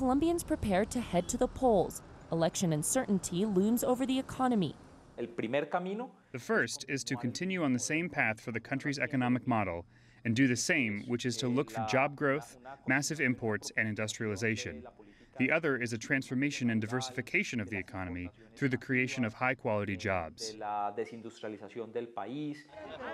Colombians prepare to head to the polls. Election uncertainty looms over the economy. The first is to continue on the same path for the country's economic model and do the same, which is to look for job growth, massive imports, and industrialization. The other is a transformation and diversification of the economy through the creation of high-quality jobs.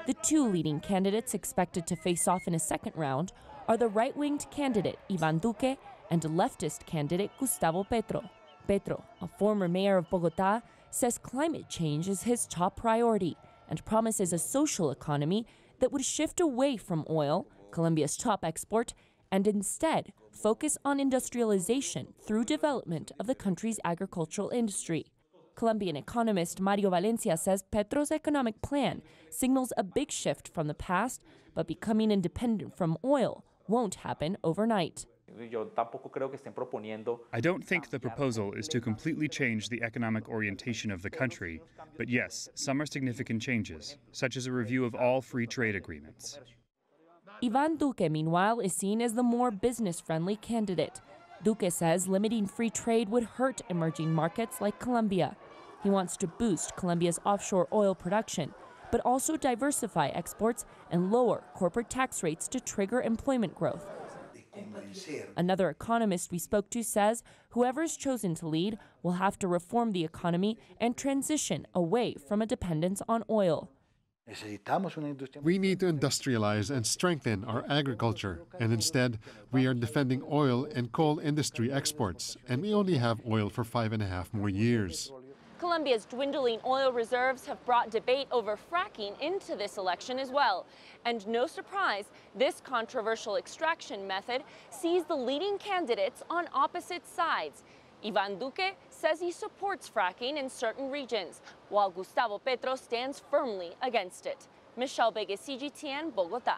The two leading candidates expected to face off in a second round are the right-winged candidate Iván Duque and leftist candidate Gustavo Petro. Petro, a former mayor of Bogotá, says climate change is his top priority and promises a social economy that would shift away from oil, Colombia's top export, and instead focus on industrialization through development of the country's agricultural industry. Colombian economist Mario Valencia says Petro's economic plan signals a big shift from the past, but becoming independent from oil won't happen overnight. I don't think the proposal is to completely change the economic orientation of the country, but yes, some are significant changes, such as a review of all free trade agreements. Iván Duque, meanwhile, is seen as the more business-friendly candidate. Duque says limiting free trade would hurt emerging markets like Colombia. He wants to boost Colombia's offshore oil production, but also diversify exports and lower corporate tax rates to trigger employment growth. Another economist we spoke to says whoever is chosen to lead will have to reform the economy and transition away from a dependence on oil. We need to industrialize and strengthen our agriculture, and instead we are defending oil and coal industry exports, and we only have oil for 5.5 more years. Colombia's dwindling oil reserves have brought debate over fracking into this election as well. And no surprise, this controversial extraction method sees the leading candidates on opposite sides. Iván Duque says he supports fracking in certain regions, while Gustavo Petro stands firmly against it. Michelle Vegas, CGTN, Bogotá.